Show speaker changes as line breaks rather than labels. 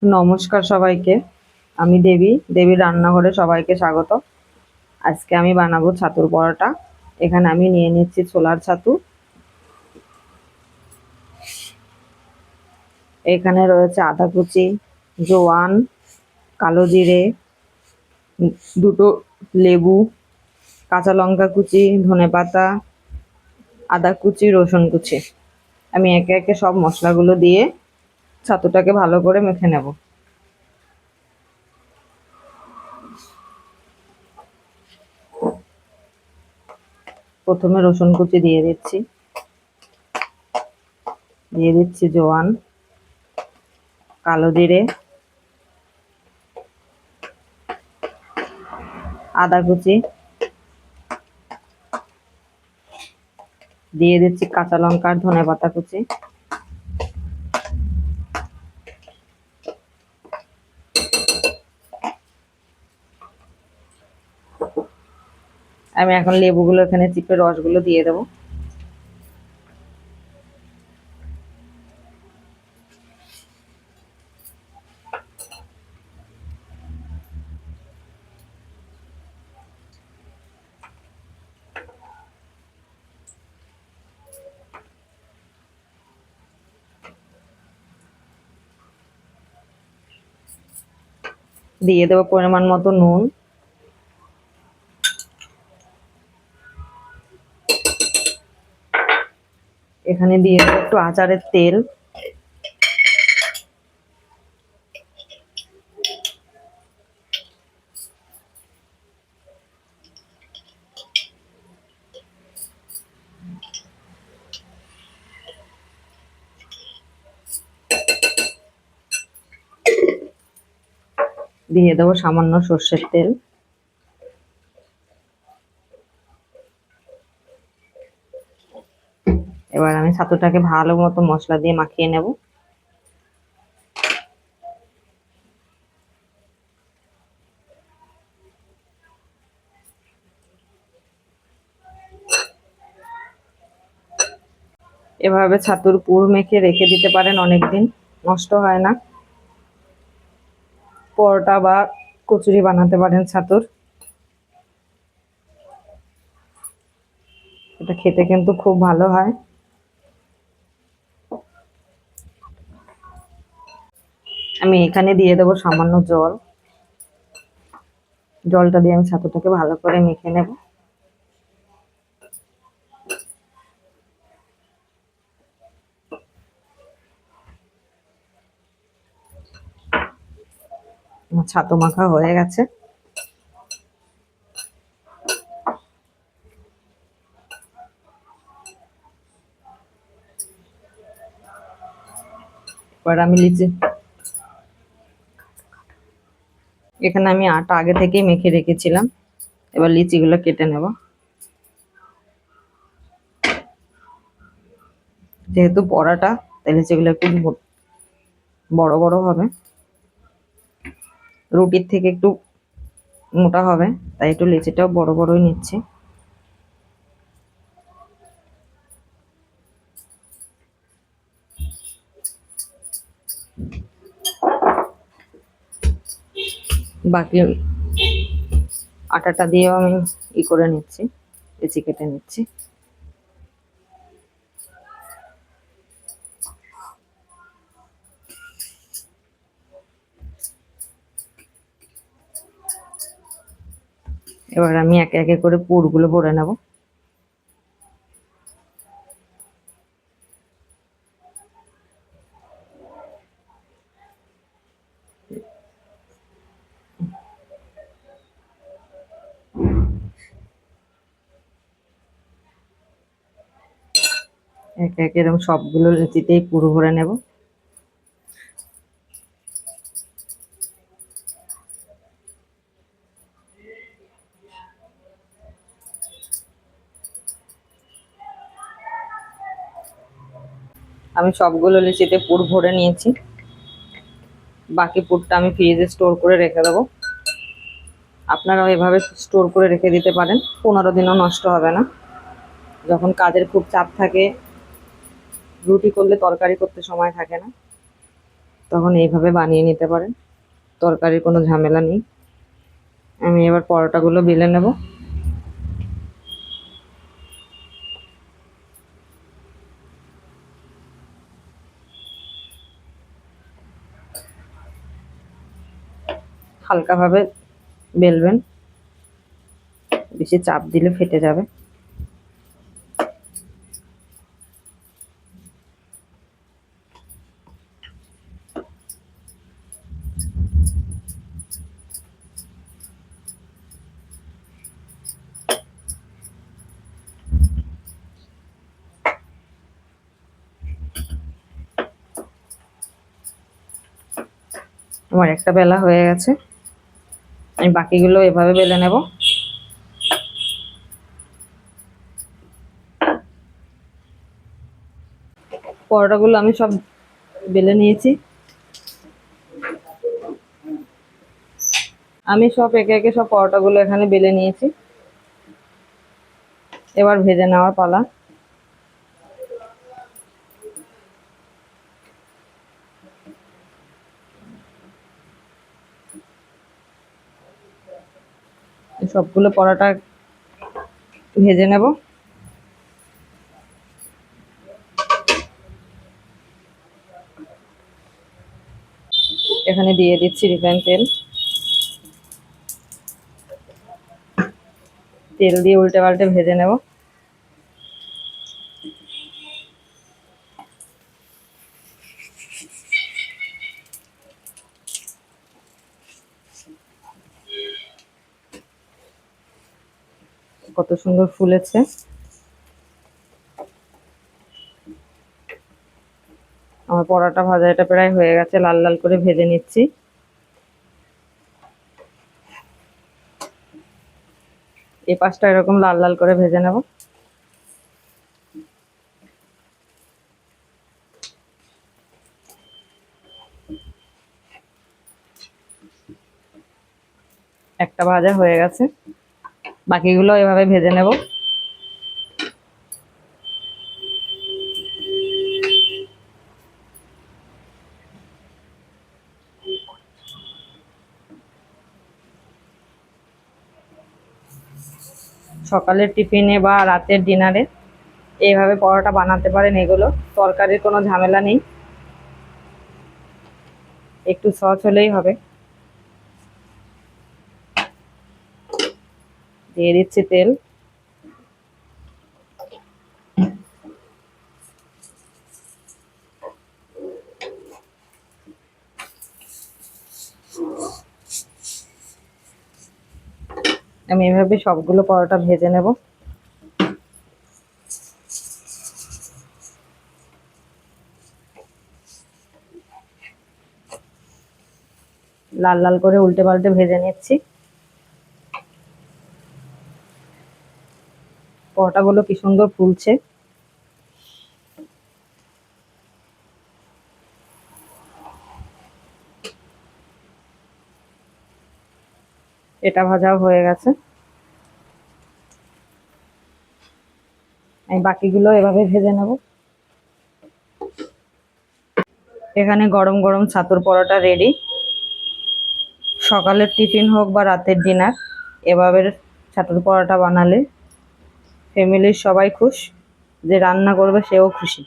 নমস্কার সবাইকে। আমি দেবীর রান্নাঘরে সবাইকে স্বাগত। আজকে আমি বানাবো ছাতুর পরোটা। এখানে আমি নিয়ে নিচ্ছি ছোলার ছাতু। এখানে রয়েছে আদা কুচি, জোয়ান, কালো জিরে, দুটো লেবু, কাঁচা লঙ্কা কুচি, ধনেপাতা, আদা কুচি, রসুন কুচি। আমি একে একে সব মশলাগুলো দিয়ে ছাতুটাকে ভালো করে মেখে নেব। প্রথমে রসুন কুচি দিয়ে দিচ্ছি জোয়ান, কালো জিরে, আদা কুচি, দিয়ে দিচ্ছি কাঁচা লঙ্কা আর ধনেপাতা কুচি। আমি এখন লেবুগুলো এখানে চিপে রসগুলো দিয়ে দেবো। দিয়ে দেবো পরিমাণ মতো নুন। এখানে দিয়ে দেবো একটু আচারের তেল। দিয়ে দেবো সামান্য সর্ষের তেল। এবার আমি ছাতুটাকে ভালো মতো মশলা দিয়ে মাখিয়ে নেব। এভাবে ছাতুর পুর মেখে রেখে দিতে পারেন, অনেকদিন নষ্ট হয় না। পরোটা বা কচুরি বানাতে পারেন ছাতুর। এটা খেতে কিন্তু খুব ভালো হয়। আমি এখানে দিয়ে দেবো সামান্য জল। জলটা দিয়ে আমি ছাতুটাকে ভালো করে মেখে নেব। ছাতু মাখা হয়ে গেছে। এবার আমি এখানে আমি আটা আগে থেকেই মেখে রেখেছিলাম। এবার লিচিগুলো কেটে নেব। যেহেতু পরোটা, তাই লিচিগুলো একটু বড় বড় হবে। রুটির থেকে একটু মোটা হবে, তাই একটু লিচিটাও বড় বড়ই নিচ্ছি। বাকি আটাটা দিয়েও আমি করে নিচ্ছি, লিচি কেটে নিচ্ছি। এবার আমি একে একে করে পুরগুলো ভরে নেব। একে একে এরকম সবগুলো লিচিতেই পুর ভরে নেব। আমি সবগুলো লিচিতে পুর ভরে নিয়েছি। বাকি পুরটা আমি ফ্রিজে স্টোর করে রেখে দেবো। আপনারাও এভাবে স্টোর করে রেখে দিতে পারেন, 15 দিনও নষ্ট হবে না। যখন কাজের খুব চাপ থাকে, রুটি করলে তরকারি করতে সময় থাকে না, তখন এইভাবে বানিয়ে নিতে পারেন, তরকারির কোনো ঝামেলা নেই। আমি এবার পরোটাগুলো বেলে নেব। হালকাভাবে বেলবেন, বেশি চাপ দিলে ফেটে যাবে। আমার একটা বেলা হয়ে গেছে, আমি বাকিগুলো এভাবে বেলে নেব। পরোটাগুলো আমি সব বেলে নিয়েছি। আমি সব একে একে সব পরোটাগুলো এখানে বেলে নিয়েছি। এবার ভেজে নেওয়ার পালা। সবগুলো পরোটা ভেজে নেব। এখানে দিয়ে দিচ্ছি রিফাইন তেল। তেল দিয়ে উল্টে পাল্টে ভেজে নেব। কত সুন্দর ফুলেছে। আমার পরোটা ভাজা এটা প্রায় হয়ে গেছে, লাল লাল করে ভেজে নিচ্ছি। এই পাশটা এরকম লাল লাল করে ভেজে নেব। একটা ভাজা হয়ে গেছে, বাকিগুলো এভাবে ভেজে নেব। সকালের টিফিনে বা রাতের ডিনারে এইভাবে পরোটা বানাতে পারেন। এগুলো তরকারির কোনো ঝামেলা নেই, একটু সস হলেই হবে। দিয়ে দিচ্ছি তেল। আমি এভাবে সবগুলো পরোটা ভেজে নেব। লাল লাল করে উল্টে পাল্টে ভেজে নিচ্ছি। পরোটাগুলো কি সুন্দর ফুলছে। এটা ভাজাও হয়ে গেছে, আমি বাকিগুলো এভাবে ভেজে নেব। এখানে গরম গরম ছাতুর পরোটা রেডি। সকালের টিফিন হোক বা রাতের ডিনার, এভাবে ছাতুর পরোটা বানালে ফ্যামিলির সবাই খুশ, যে রান্না করবে সেও খুশি।